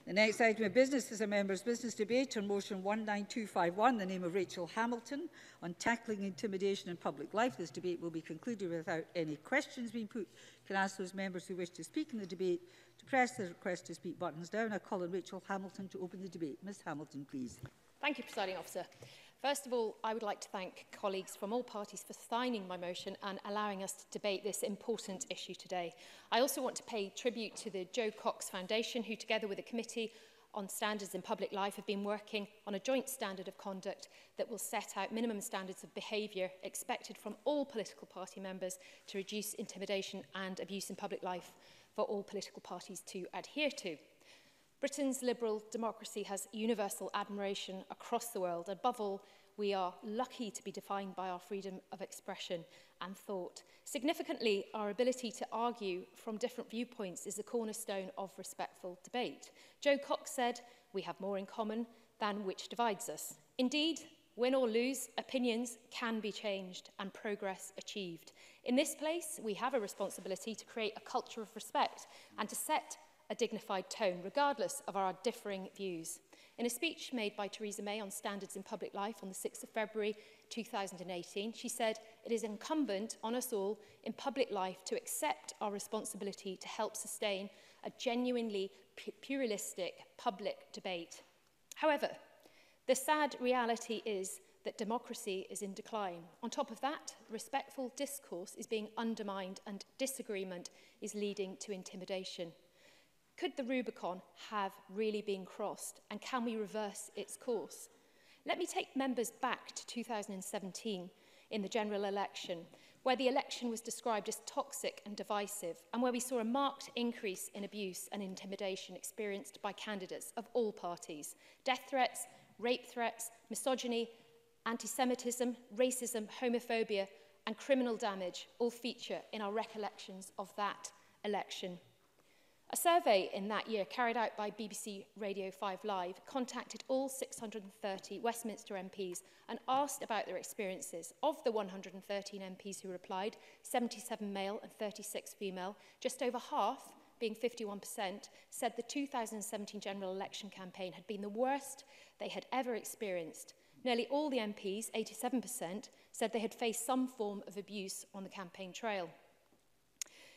The next item of business is a member's business debate on motion 19251, the name of Rachel Hamilton, on tackling intimidation in public life. This debate will be concluded without any questions being put. Can I ask those members who wish to speak in the debate to press the request to speak buttons now? And I call on Rachel Hamilton to open the debate. Ms Hamilton, please. Thank you, Presiding Officer. First of all, I would like to thank colleagues from all parties for signing my motion and allowing us to debate this important issue today. I also want to pay tribute to the Joe Cox Foundation, who together with the Committee on Standards in Public Life have been working on a joint standard of conduct that will set out minimum standards of behaviour expected from all political party members to reduce intimidation and abuse in public life for all political parties to adhere to. Britain's liberal democracy has universal admiration across the world. Above all, we are lucky to be defined by our freedom of expression and thought. Significantly, our ability to argue from different viewpoints is the cornerstone of respectful debate. Joe Cox said, "We have more in common than which divides us." Indeed, win or lose, opinions can be changed and progress achieved. In this place, we have a responsibility to create a culture of respect and to set a dignified tone, regardless of our differing views. In a speech made by Theresa May on standards in public life on the 6th of February 2018, she said, "It is incumbent on us all in public life to accept our responsibility to help sustain a genuinely pluralistic public debate." However, the sad reality is that democracy is in decline. On top of that, respectful discourse is being undermined and disagreement is leading to intimidation. Could the Rubicon have really been crossed, and can we reverse its course? Let me take members back to 2017 in the general election, where the election was described as toxic and divisive, and where we saw a marked increase in abuse and intimidation experienced by candidates of all parties. Death threats, rape threats, misogyny, anti-Semitism, racism, homophobia, and criminal damage all feature in our recollections of that election. A survey in that year carried out by BBC Radio 5 Live contacted all 630 Westminster MPs and asked about their experiences. Of the 113 MPs who replied, 77 male and 36 female, just over half, being 51%, said the 2017 general election campaign had been the worst they had ever experienced. Nearly all the MPs, 87%, said they had faced some form of abuse on the campaign trail.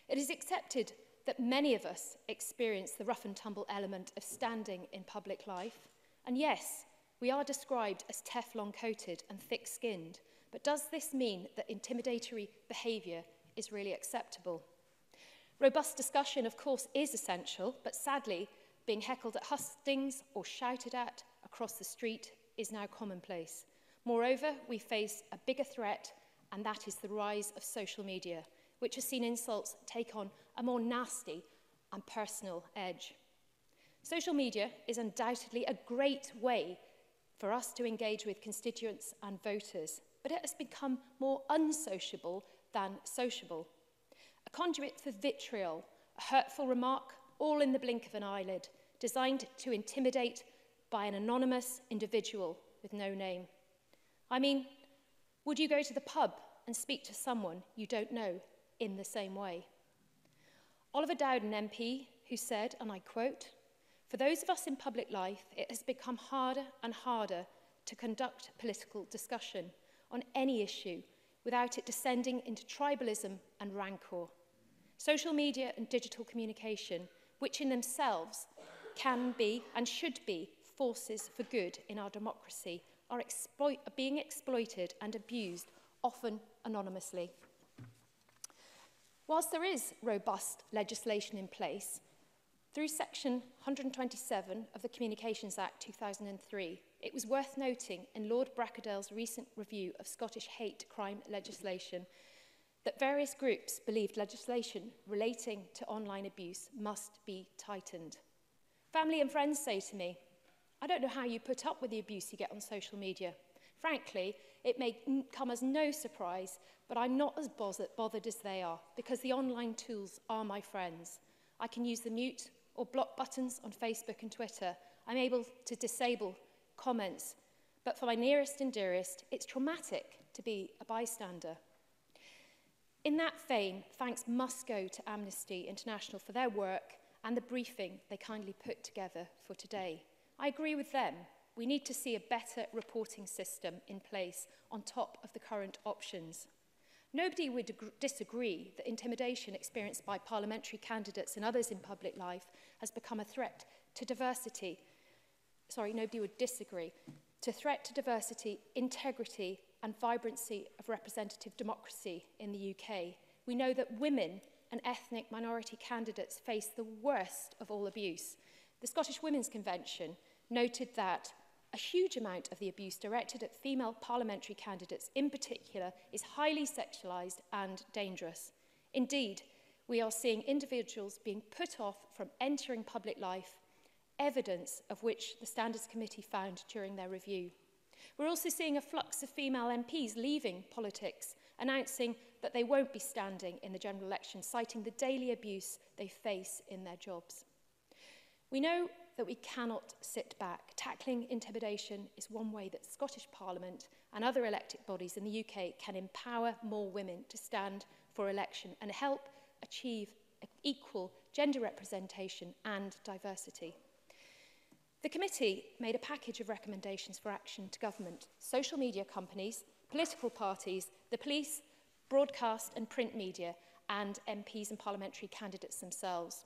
It is accepted that many of us experience the rough and tumble element of standing in public life. And yes, we are described as Teflon coated and thick-skinned, but does this mean that intimidatory behaviour is really acceptable? Robust discussion, of course, is essential, but sadly, being heckled at hustings or shouted at across the street is now commonplace. Moreover, we face a bigger threat, and that is the rise of social media, which has seen insults take on a more nasty and personal edge. Social media is undoubtedly a great way for us to engage with constituents and voters, but it has become more unsociable than sociable. A conduit for vitriol, a hurtful remark, all in the blink of an eyelid, designed to intimidate by an anonymous individual with no name. I mean, would you go to the pub and speak to someone you don't know in the same way? Oliver Dowden MP, who said, and I quote, "For those of us in public life, it has become harder and harder to conduct political discussion on any issue without it descending into tribalism and rancour. Social media and digital communication, which in themselves can be and should be forces for good in our democracy, are being exploited and abused, often anonymously." Whilst there is robust legislation in place, through Section 127 of the Communications Act 2003, it was worth noting in Lord Bracadell's recent review of Scottish hate crime legislation that various groups believed legislation relating to online abuse must be tightened. Family and friends say to me, "I don't know how you put up with the abuse you get on social media. Frankly, it may come as no surprise, but I'm not as bothered as they are, because the online tools are my friends. I can use the mute or block buttons on Facebook and Twitter. I'm able to disable comments. But for my nearest and dearest, it's traumatic to be a bystander." In that vein, thanks must go to Amnesty International for their work and the briefing they kindly put together for today. I agree with them. We need to see a better reporting system in place on top of the current options. Nobody would disagree that intimidation experienced by parliamentary candidates and others in public life has become a threat to diversity. Sorry, nobody would disagree. To threat to diversity, integrity and vibrancy of representative democracy in the UK. We know that women and ethnic minority candidates face the worst of all abuse. The Scottish Women's Convention noted that a huge amount of the abuse directed at female parliamentary candidates in particular is highly sexualised and dangerous. Indeed, we are seeing individuals being put off from entering public life, evidence of which the Standards Committee found during their review. We're also seeing a flux of female MPs leaving politics, announcing that they won't be standing in the general election, citing the daily abuse they face in their jobs. We know that we cannot sit back. Tackling intimidation is one way that Scottish Parliament and other elected bodies in the UK can empower more women to stand for election and help achieve equal gender representation and diversity. The committee made a package of recommendations for action to government, social media companies, political parties, the police, broadcast and print media, and MPs and parliamentary candidates themselves.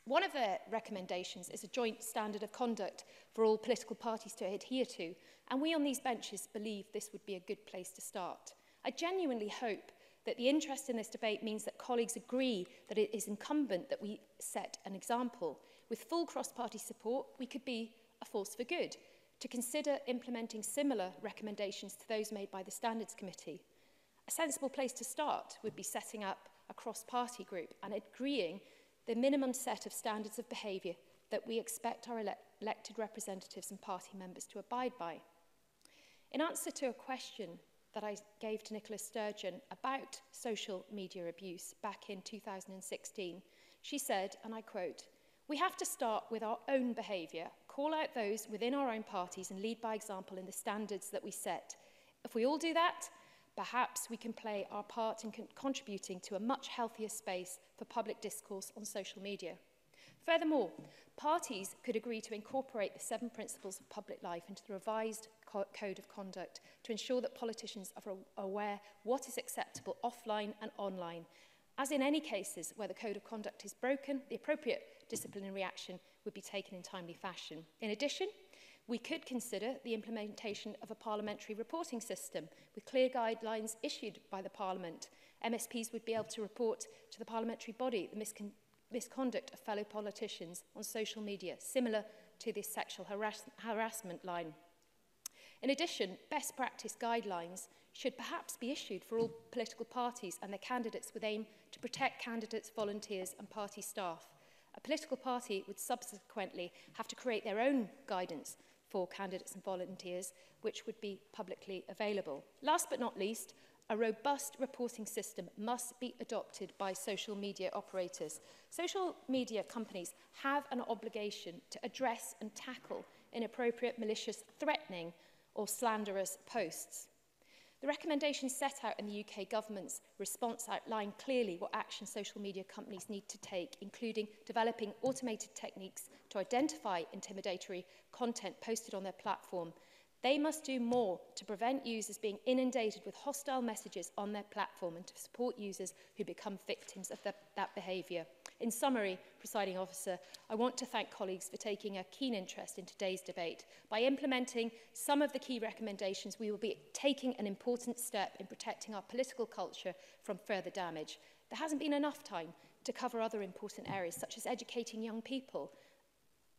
One of their recommendations is a joint standard of conduct for all political parties to adhere to, and we on these benches believe this would be a good place to start. I genuinely hope that the interest in this debate means that colleagues agree that it is incumbent that we set an example. With full cross-party support, we could be a force for good, to consider implementing similar recommendations to those made by the Standards Committee. A sensible place to start would be setting up a cross-party group and agreeing the minimum set of standards of behaviour that we expect our elected representatives and party members to abide by. In answer to a question that I gave to Nicola Sturgeon about social media abuse back in 2016, she said, and I quote, "We have to start with our own behaviour, call out those within our own parties and lead by example in the standards that we set. If we all do that, perhaps we can play our part in contributing to a much healthier space for public discourse on social media." Furthermore, parties could agree to incorporate the 7 principles of public life into the revised code of conduct to ensure that politicians are aware what is acceptable offline and online. As in any cases where the code of conduct is broken, the appropriate disciplinary action would be taken in timely fashion. In addition, we could consider the implementation of a parliamentary reporting system with clear guidelines issued by the Parliament. MSPs would be able to report to the parliamentary body the misconduct of fellow politicians on social media, similar to the sexual harassment line. In addition, best practice guidelines should perhaps be issued for all political parties and their candidates with aim to protect candidates, volunteers and party staff. A political party would subsequently have to create their own guidance for candidates and volunteers, which would be publicly available. Last but not least, a robust reporting system must be adopted by social media operators. Social media companies have an obligation to address and tackle inappropriate, malicious, threatening or slanderous posts. The recommendations set out in the UK government's response outline clearly what action social media companies need to take, including developing automated techniques to identify intimidatory content posted on their platform. They must do more to prevent users being inundated with hostile messages on their platform and to support users who become victims of that behaviour. In summary, Presiding Officer, I want to thank colleagues for taking a keen interest in today's debate. By implementing some of the key recommendations, we will be taking an important step in protecting our political culture from further damage. There hasn't been enough time to cover other important areas, such as educating young people,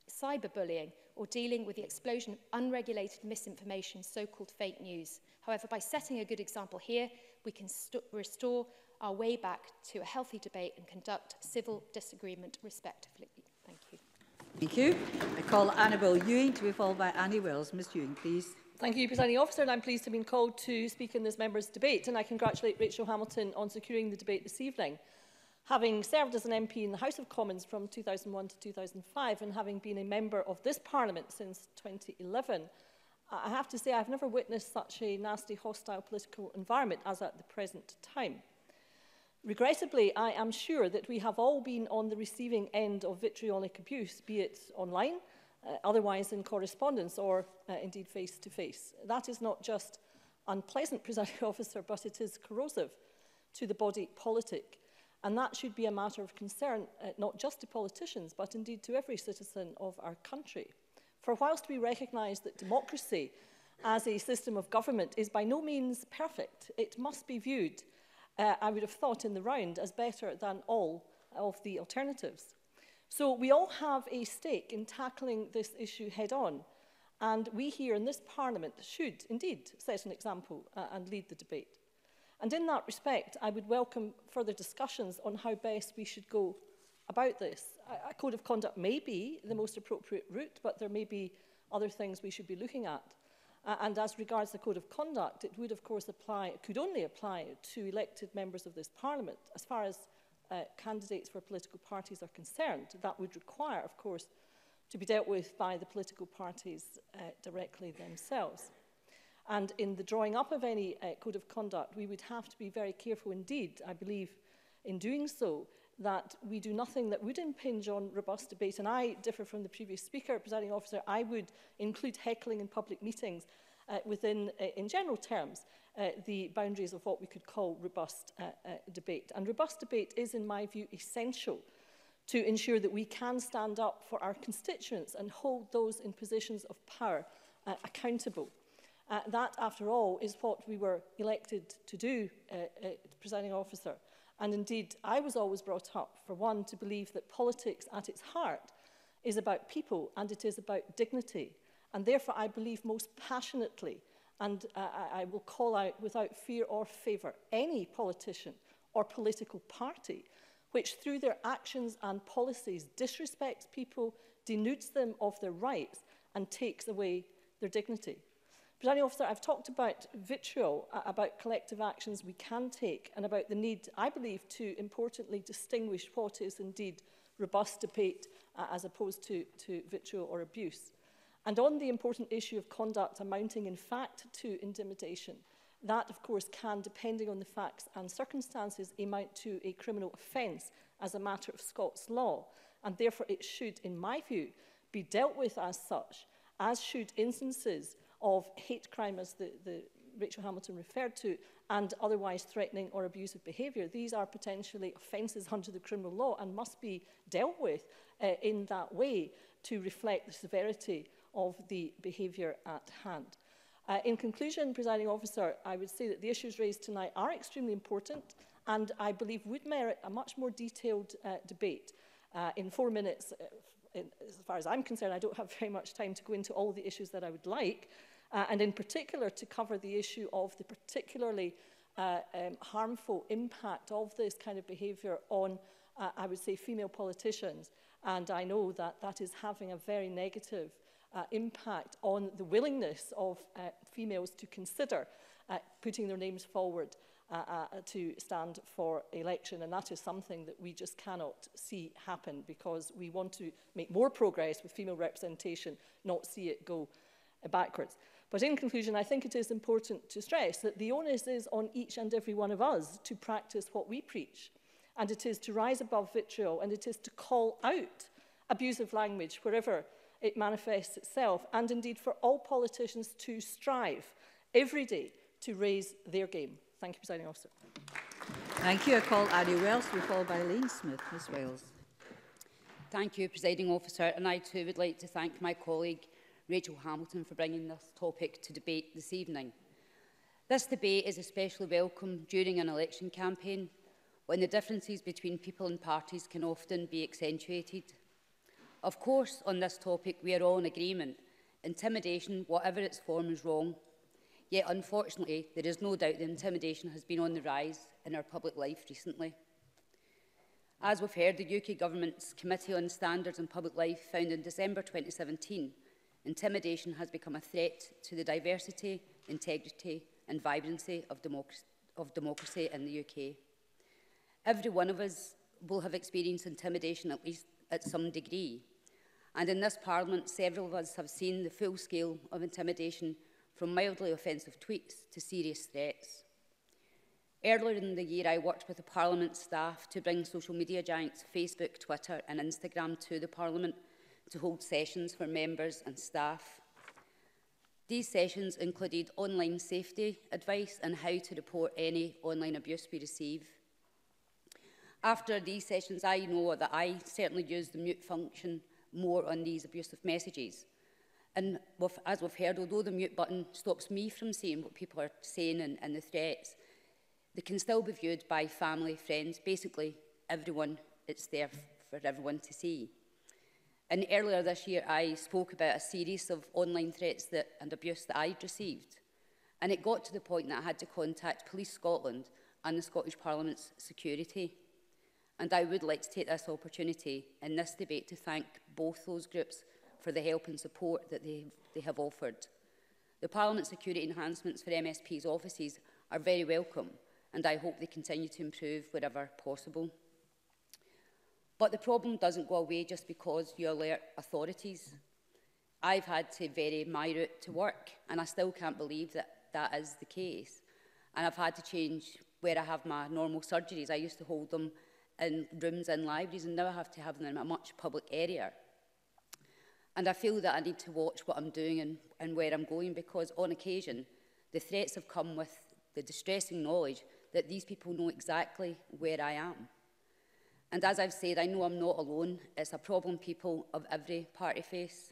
cyberbullying, or dealing with the explosion of unregulated misinformation, so-called fake news. However, by setting a good example here, we can restore our way back to a healthy debate and conduct civil disagreement respectively. Thank you. Thank you. I call Annabel Ewing to be followed by Annie Wells. Ms Ewing, please. Thank you, Presiding Officer, and I'm pleased to have been called to speak in this members' debate, and I congratulate Rachel Hamilton on securing the debate this evening. Having served as an MP in the House of Commons from 2001 to 2005 and having been a member of this Parliament since 2011, I have to say I've never witnessed such a nasty, hostile political environment as at the present time. Regrettably, I am sure that we have all been on the receiving end of vitriolic abuse, be it online, otherwise in correspondence, or indeed face-to-face. That is not just unpleasant, presiding officer, but it is corrosive to the body politic. And that should be a matter of concern, not just to politicians, but indeed to every citizen of our country. For whilst we recognise that democracy as a system of government is by no means perfect, it must be viewed, I would have thought in the round, as better than all of the alternatives. So we all have a stake in tackling this issue head-on, and we here in this Parliament should indeed set an example and lead the debate. And in that respect, I would welcome further discussions on how best we should go about this. A code of conduct may be the most appropriate route, but there may be other things we should be looking at. And as regards the code of conduct, it would of course apply, it could only apply to elected members of this Parliament. As far as candidates for political parties are concerned, that would require, of course, to be dealt with by the political parties directly themselves. And in the drawing up of any code of conduct, we would have to be very careful indeed, I believe, in doing so, that we do nothing that would impinge on robust debate. And I differ from the previous speaker, presiding officer. I would include heckling in public meetings within, in general terms, the boundaries of what we could call robust debate. And robust debate is, in my view, essential to ensure that we can stand up for our constituents and hold those in positions of power accountable. That, after all, is what we were elected to do, presiding officer. And indeed, I was always brought up, for one, to believe that politics at its heart is about people and it is about dignity. And therefore, I believe most passionately, and I will call out without fear or favour, any politician or political party which through their actions and policies disrespects people, denudes them of their rights and takes away their dignity. Presiding officer, I've talked about vitriol, about collective actions we can take, and about the need, I believe, to importantly distinguish what is indeed robust debate as opposed to vitriol or abuse. And on the important issue of conduct amounting in fact to intimidation, that of course can, depending on the facts and circumstances, amount to a criminal offence as a matter of Scots law, and therefore it should, in my view, be dealt with as such, as should instances of hate crime, as the Rachel Hamilton referred to, and otherwise threatening or abusive behaviour. These are potentially offences under the criminal law and must be dealt with in that way to reflect the severity of the behaviour at hand. In conclusion, presiding officer, I would say that the issues raised tonight are extremely important and I believe would merit a much more detailed debate. In 4 minutes, as far as I'm concerned, I don't have very much time to go into all the issues that I would like, and in particular to cover the issue of the particularly harmful impact of this kind of behaviour on, I would say, female politicians. And I know that that is having a very negative impact on the willingness of females to consider putting their names forward to stand for election, and that is something that we just cannot see happen, because we want to make more progress with female representation, not see it go backwards. But in conclusion, I think it is important to stress that the onus is on each and every one of us to practice what we preach, and it is to rise above vitriol, and it is to call out abusive language wherever it manifests itself, and indeed for all politicians to strive every day to raise their game. Thank you, presiding officer. Thank you. I call Annie Wells to be followed by Lane Smith. Ms Wells. Thank you, presiding officer, and I too would like to thank my colleague Rachel Hamilton for bringing this topic to debate this evening. This debate is especially welcome during an election campaign, when the differences between people and parties can often be accentuated. Of course, on this topic, we are all in agreement. Intimidation, whatever its form, is wrong. Yet, unfortunately, there is no doubt that intimidation has been on the rise in our public life recently. As we've heard, the UK Government's Committee on Standards in Public Life found in December 2017, intimidation has become a threat to the diversity, integrity and vibrancy of democracy in the UK. Every one of us will have experienced intimidation, at least at some degree. And in this Parliament, several of us have seen the full scale of intimidation, from mildly offensive tweets to serious threats. Earlier in the year, I worked with the Parliament staff to bring social media giants Facebook, Twitter and Instagram to the Parliament to hold sessions for members and staff. These sessions included online safety advice and how to report any online abuse we receive. After these sessions, I know that I certainly use the mute function more on these abusive messages. And as we've heard, although the mute button stops me from seeing what people are saying and the threats, they can still be viewed by family, friends, basically everyone. It's there for everyone to see. And earlier this year, I spoke about a series of online threats and abuse that I'd received. And it got to the point that I had to contact Police Scotland and the Scottish Parliament's security. And I would like to take this opportunity in this debate to thank both those groups for the help and support that they have offered. The Parliament security enhancements for MSP's offices are very welcome, and I hope they continue to improve wherever possible. But the problem doesn't go away just because you alert authorities. I've had to vary my route to work, and I still can't believe that that is the case. And I've had to change where I have my normal surgeries. I used to hold them in rooms in libraries, and now I have to have them in a much public area. And I feel that I need to watch what I'm doing and where I'm going, because on occasion, the threats have come with the distressing knowledge that these people know exactly where I am. And as I've said, I know I'm not alone. It's a problem people of every party face.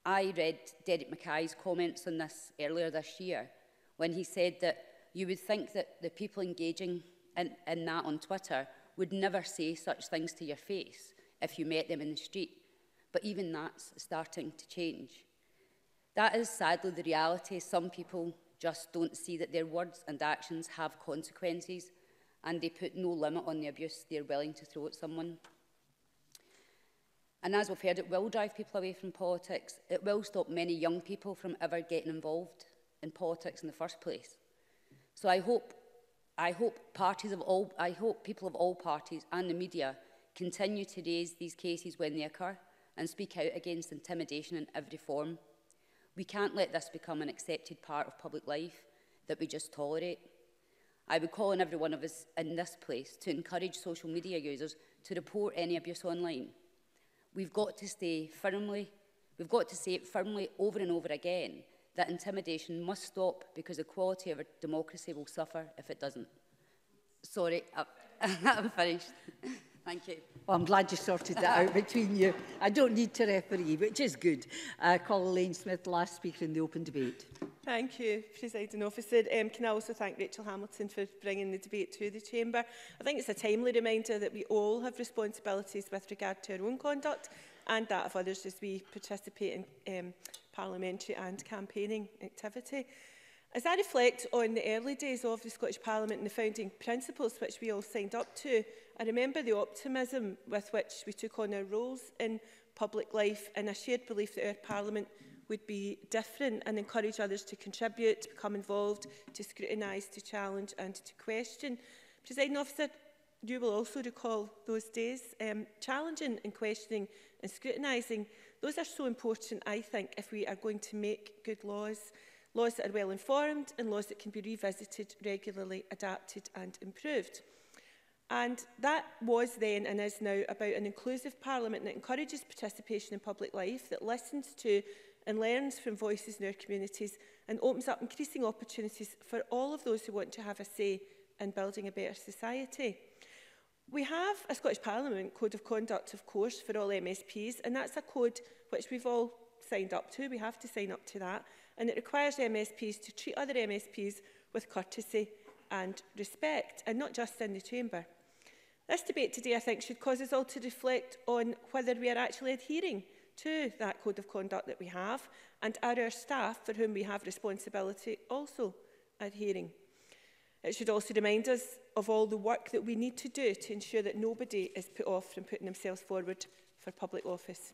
I read Derek Mackay's comments on this earlier this year, when he said that you would think that the people engaging in that on Twitter would never say such things to your face if you met them in the street. But even that's starting to change. That is sadly the reality. Some people just don't see that their words and actions have consequences, and they put no limit on the abuse they're willing to throw at someone. And as we've heard, it will drive people away from politics. It will stop many young people from ever getting involved in politics in the first place. So I hope people of all parties and the media continue to raise these cases when they occur and speak out against intimidation in every form. We can't let this become an accepted part of public life that we just tolerate. I would call on every one of us in this place to encourage social media users to report any abuse online. We've got to say it firmly over and over again that intimidation must stop, because the quality of our democracy will suffer if it doesn't. Sorry, I'm finished. Thank you. Well, I'm glad you sorted that out between you. I don't need to referee, which is good. Call Elaine Smith, last speaker in the open debate. Thank you, Presiding Officer. Can I also thank Rachel Hamilton for bringing the debate to the Chamber? I think it's a timely reminder that we all have responsibilities with regard to our own conduct and that of others as we participate in parliamentary and campaigning activity. As I reflect on the early days of the Scottish Parliament and the founding principles which we all signed up to, I remember the optimism with which we took on our roles in public life and a shared belief that our Parliament would be different and encourage others to contribute, to become involved, to scrutinise, to challenge and to question. Presiding Officer, you will also recall those days. Challenging and questioning and scrutinising, those are so important, I think, if we are going to make good laws. Laws that are well informed and laws that can be revisited, regularly adapted and improved. And that was then and is now about an inclusive Parliament that encourages participation in public life, that listens to and learns from voices in our communities and opens up increasing opportunities for all of those who want to have a say in building a better society. We have a Scottish Parliament Code of Conduct, of course, for all MSPs, and that's a code which we've all signed up to. We have to sign up to that. And it requires MSPs to treat other MSPs with courtesy and respect, and not just in the Chamber. This debate today, I think, should cause us all to reflect on whether we are actually adhering to that code of conduct that we have, and are our staff, for whom we have responsibility, also adhering. It should also remind us of all the work that we need to do to ensure that nobody is put off from putting themselves forward for public office.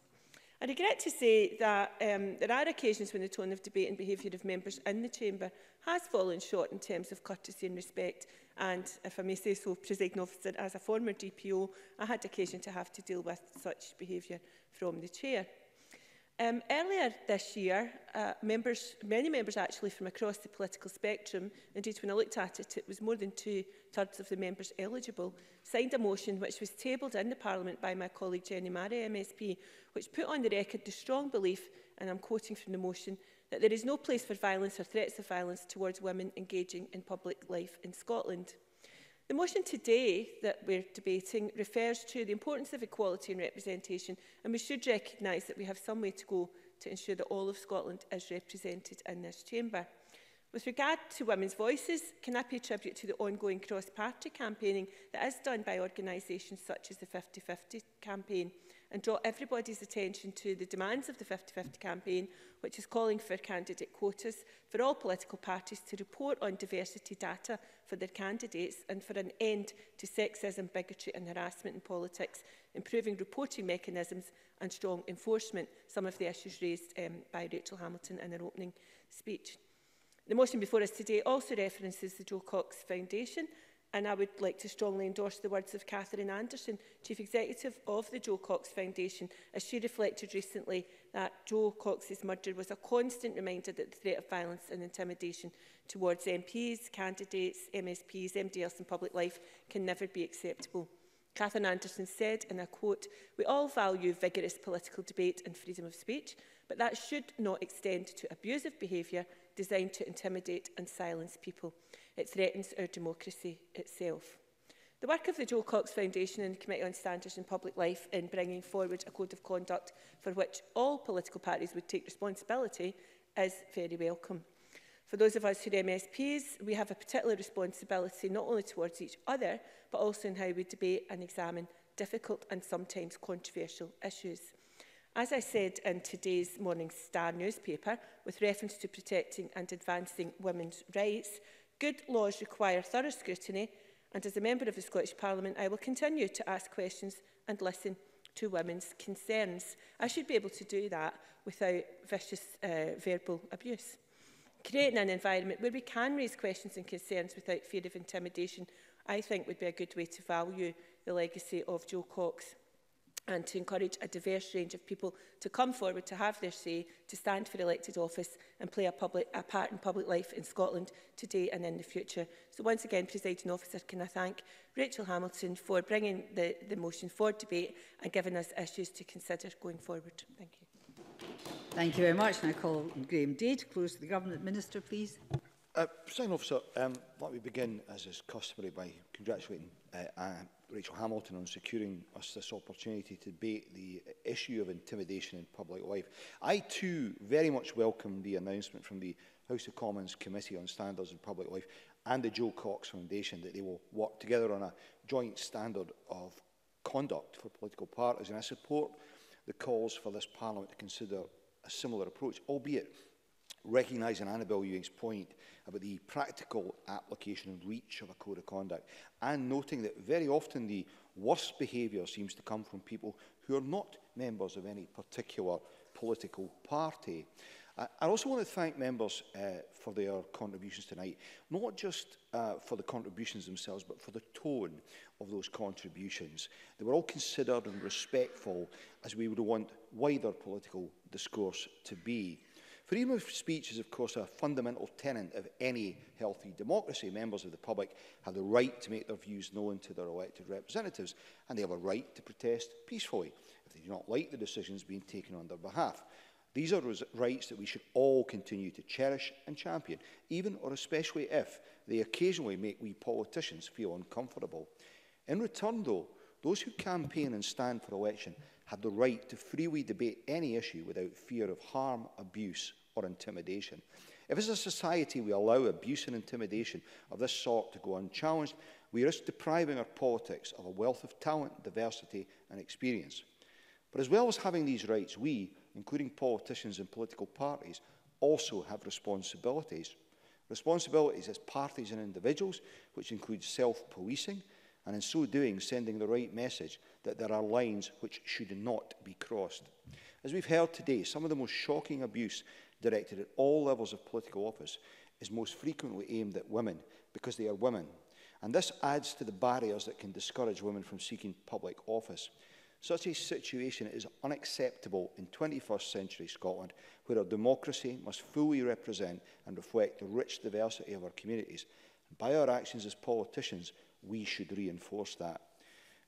I regret to say that there are occasions when the tone of debate and behaviour of members in the Chamber has fallen short in terms of courtesy and respect, and, if I may say so, Presiding Officer, as a former DPO, I had occasion to have to deal with such behaviour from the Chair. Earlier this year, many members actually from across the political spectrum, indeed when I looked at it, it was more than 2/3 of the members eligible, signed a motion which was tabled in the Parliament by my colleague Jenny Marray MSP, which put on the record the strong belief, and I'm quoting from the motion, that there is no place for violence or threats of violence towards women engaging in public life in Scotland. The motion today that we're debating refers to the importance of equality and representation, and we should recognise that we have some way to go to ensure that all of Scotland is represented in this chamber. With regard to women's voices, can I pay tribute to the ongoing cross-party campaigning that is done by organisations such as the 50-50 campaign, and draw everybody's attention to the demands of the 50-50 campaign, which is calling for candidate quotas for all political parties to report on diversity data for their candidates and for an end to sexism, bigotry and harassment in politics, improving reporting mechanisms and strong enforcement, some of the issues raised by Rachel Hamilton in her opening speech. The motion before us today also references the Joe Cox Foundation, and I would like to strongly endorse the words of Catherine Anderson, Chief Executive of the Joe Cox Foundation, as she reflected recently that Joe Cox's murder was a constant reminder that the threat of violence and intimidation towards MPs, candidates, MSPs, MDLs in public life can never be acceptable. Catherine Anderson said, and I quote, "We all value vigorous political debate and freedom of speech, but that should not extend to abusive behaviour designed to intimidate and silence people. It threatens our democracy itself." The work of the Joe Cox Foundation and the Committee on Standards in Public Life in bringing forward a code of conduct for which all political parties would take responsibility is very welcome. For those of us who are MSPs, we have a particular responsibility not only towards each other, but also in how we debate and examine difficult and sometimes controversial issues. As I said in today's morning's Star newspaper, with reference to protecting and advancing women's rights, good laws require thorough scrutiny, and as a member of the Scottish Parliament, I will continue to ask questions and listen to women's concerns. I should be able to do that without vicious verbal abuse. Creating an environment where we can raise questions and concerns without fear of intimidation, I think would be a good way to value the legacy of Joe Cox and to encourage a diverse range of people to come forward, to have their say, to stand for elected office and play a part in public life in Scotland today and in the future. So once again, Presiding Officer, can I thank Rachel Hamilton for bringing the motion for debate and giving us issues to consider going forward. Thank you. Thank you very much. And I call on Graham Day to close the Government Minister, please. Presiding Officer, let me begin, as is customary, by congratulating Rachel Hamilton on securing us this opportunity to debate the issue of intimidation in public life. I too very much welcome the announcement from the House of Commons Committee on Standards in Public Life and the Joe Cox Foundation that they will work together on a joint standard of conduct for political parties, and I support the calls for this Parliament to consider a similar approach, albeit recognising Annabel Ewing's point about the practical application and reach of a code of conduct, and noting that very often the worst behaviour seems to come from people who are not members of any particular political party. I also want to thank members for their contributions tonight, not just for the contributions themselves, but for the tone of those contributions. They were all considered and respectful, as we would want wider political discourse to be. Freedom of speech is, of course, a fundamental tenet of any healthy democracy. Members of the public have the right to make their views known to their elected representatives, and they have a right to protest peacefully if they do not like the decisions being taken on their behalf. These are rights that we should all continue to cherish and champion, even or especially if they occasionally make we politicians feel uncomfortable. In return, though, those who campaign and stand for election have the right to freely debate any issue without fear of harm, abuse or intimidation. If as a society we allow abuse and intimidation of this sort to go unchallenged, we risk depriving our politics of a wealth of talent, diversity and experience. But as well as having these rights, we, including politicians and political parties, also have responsibilities. Responsibilities as parties and individuals, which includes self-policing, and in so doing sending the right message that there are lines which should not be crossed. As we've heard today, some of the most shocking abuse directed at all levels of political office is most frequently aimed at women because they are women. And this adds to the barriers that can discourage women from seeking public office. Such a situation is unacceptable in 21st century Scotland, where our democracy must fully represent and reflect the rich diversity of our communities. And by our actions as politicians, we should reinforce that.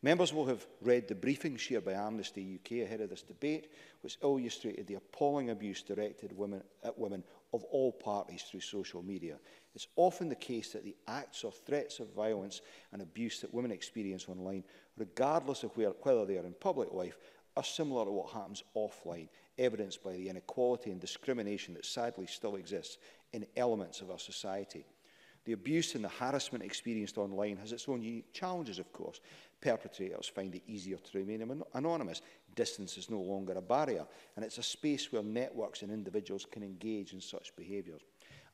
Members will have read the briefing shared by Amnesty UK ahead of this debate, which illustrated the appalling abuse directed at women of all parties through social media. It's often the case that the acts or threats of violence and abuse that women experience online, regardless of whether they are in public life, are similar to what happens offline, evidenced by the inequality and discrimination that sadly still exists in elements of our society. The abuse and the harassment experienced online has its own unique challenges, of course. Perpetrators find it easier to remain anonymous. Distance is no longer a barrier, and it's a space where networks and individuals can engage in such behaviours.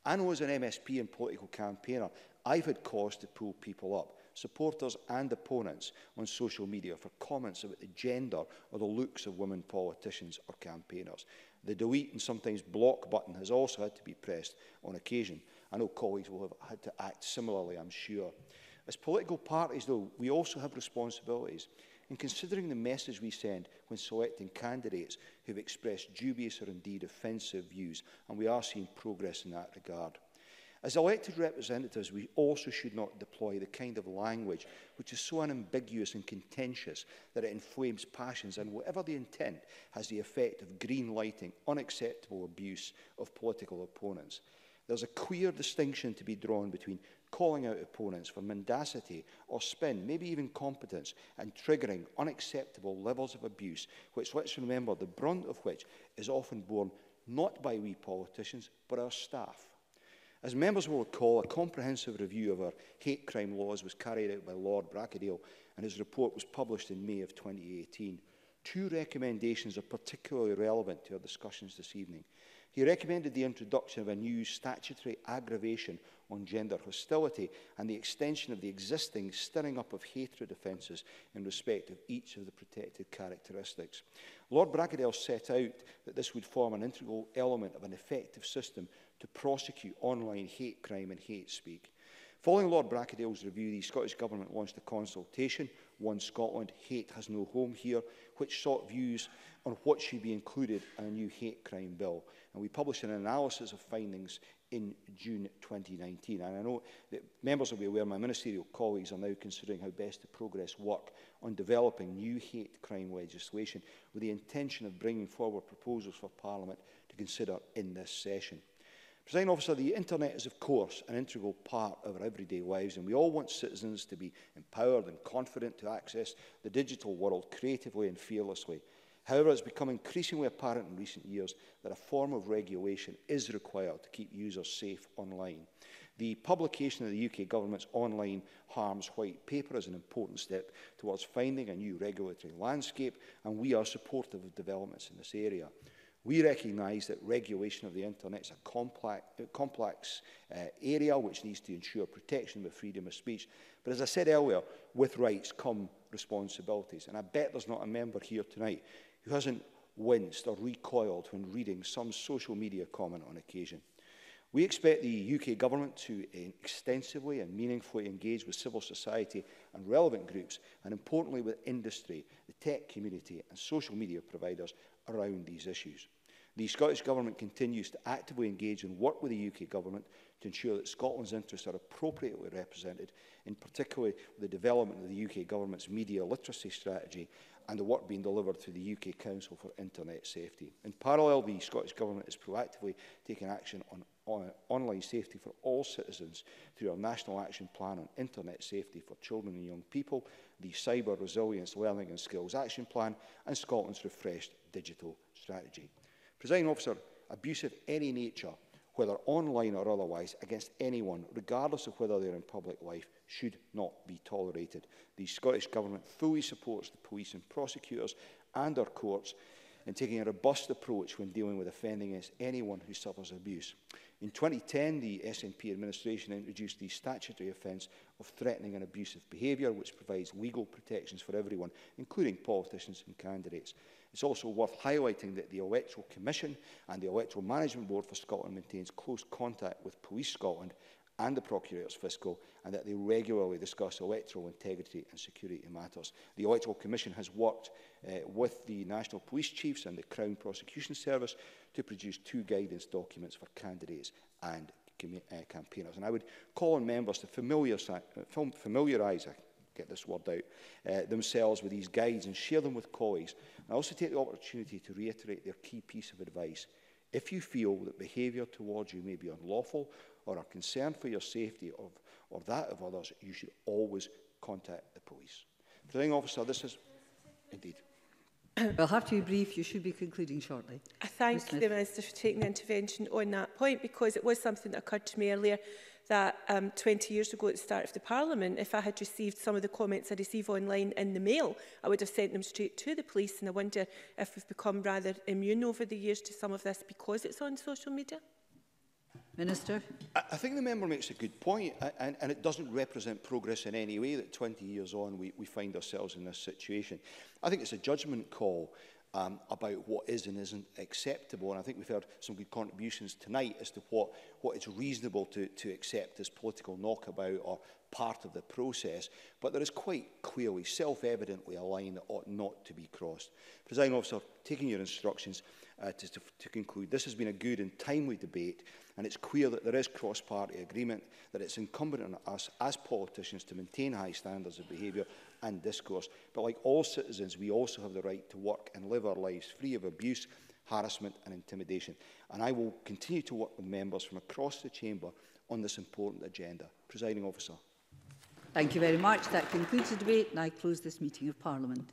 I know as an MSP and political campaigner, I've had cause to pull people up, supporters and opponents, on social media for comments about the gender or the looks of women politicians or campaigners. The delete and sometimes block button has also had to be pressed on occasion. I know colleagues will have had to act similarly, I'm sure. As political parties, though, we also have responsibilities in considering the message we send when selecting candidates who have expressed dubious or indeed offensive views, and we are seeing progress in that regard. As elected representatives, we also should not deploy the kind of language which is so unambiguous and contentious that it inflames passions and, whatever the intent, has the effect of green-lighting unacceptable abuse of political opponents. There's a clear distinction to be drawn between calling out opponents for mendacity or spin, maybe even competence, and triggering unacceptable levels of abuse, which, let's remember, the brunt of which is often borne not by we politicians, but our staff. As members will recall, a comprehensive review of our hate crime laws was carried out by Lord Bracadale, and his report was published in May of 2018. Two recommendations are particularly relevant to our discussions this evening. He recommended the introduction of a new statutory aggravation on gender hostility and the extension of the existing stirring up of hatred offences in respect of each of the protected characteristics. Lord Bracadale set out that this would form an integral element of an effective system to prosecute online hate crime and hate speak. Following Lord Bracadale's review, the Scottish Government launched a consultation, One Scotland, Hate Has No Home Here, which sought views on what should be included in a new hate crime bill. And we published an analysis of findings in June 2019. And I know that members will be aware my ministerial colleagues are now considering how best to progress work on developing new hate crime legislation with the intention of bringing forward proposals for Parliament to consider in this session. Presiding Officer, the internet is of course an integral part of our everyday lives, and we all want citizens to be empowered and confident to access the digital world creatively and fearlessly. However, it's become increasingly apparent in recent years that a form of regulation is required to keep users safe online. The publication of the UK Government's online harms white paper is an important step towards finding a new regulatory landscape, and we are supportive of developments in this area. We recognise that regulation of the internet is a complex area which needs to ensure protection of freedom of speech. But as I said earlier, with rights come responsibilities. And I bet there's not a member here tonight who hasn't winced or recoiled when reading some social media comment on occasion. We expect the UK Government to extensively and meaningfully engage with civil society and relevant groups, and importantly with industry, the tech community and social media providers around these issues. The Scottish Government continues to actively engage and work with the UK Government to ensure that Scotland's interests are appropriately represented, in particular the development of the UK Government's media literacy strategy and the work being delivered through the UK Council for Internet Safety. In parallel, the Scottish Government is proactively taking action on online safety for all citizens through our National Action Plan on Internet Safety for Children and Young People, the Cyber Resilience Learning and Skills Action Plan, and Scotland's refreshed digital strategy. Presiding Officer, abuse of any nature, whether online or otherwise, against anyone, regardless of whether they're in public life, should not be tolerated. The Scottish Government fully supports the police and prosecutors and our courts in taking a robust approach when dealing with offending against anyone who suffers abuse. In 2010, the SNP administration introduced the statutory offence of threatening and abusive behaviour, which provides legal protections for everyone, including politicians and candidates. It's also worth highlighting that the Electoral Commission and the Electoral Management Board for Scotland maintains close contact with Police Scotland and the Procurator's Fiscal, and that they regularly discuss electoral integrity and security matters. The Electoral Commission has worked with the National Police Chiefs and the Crown Prosecution Service to produce 2 guidance documents for candidates and campaigners. And I would call on members to familiarise get this word out, themselves with these guides and share them with colleagues. I also take the opportunity to reiterate their key piece of advice. If you feel that behaviour towards you may be unlawful or are concerned for your safety or that of others, you should always contact the police. Presiding Officer, this is indeed. We'll have to be brief. You should be concluding shortly. I thank the Minister for taking the intervention on that point, because it was something that occurred to me earlier that 20 years ago at the start of the Parliament, if I had received some of the comments I receive online in the mail, I would have sent them straight to the police, and I wonder if we've become rather immune over the years to some of this because it's on social media. Minister. I think the member makes a good point, and it doesn't represent progress in any way that 20 years on we find ourselves in this situation. I think it's a judgment call about what is and isn't acceptable, and I think we've heard some good contributions tonight as to what is reasonable to accept as political knockabout or part of the process, but there is quite clearly, self-evidently a line that ought not to be crossed. Presiding Officer, taking your instructions to conclude, this has been a good and timely debate, and it's clear that there is cross-party agreement that it's incumbent on us as politicians to maintain high standards of behaviour and discourse. But like all citizens, we also have the right to work and live our lives free of abuse, harassment and intimidation. And I will continue to work with members from across the chamber on this important agenda. Presiding Officer. Thank you very much. That concludes the debate, and I close this meeting of Parliament.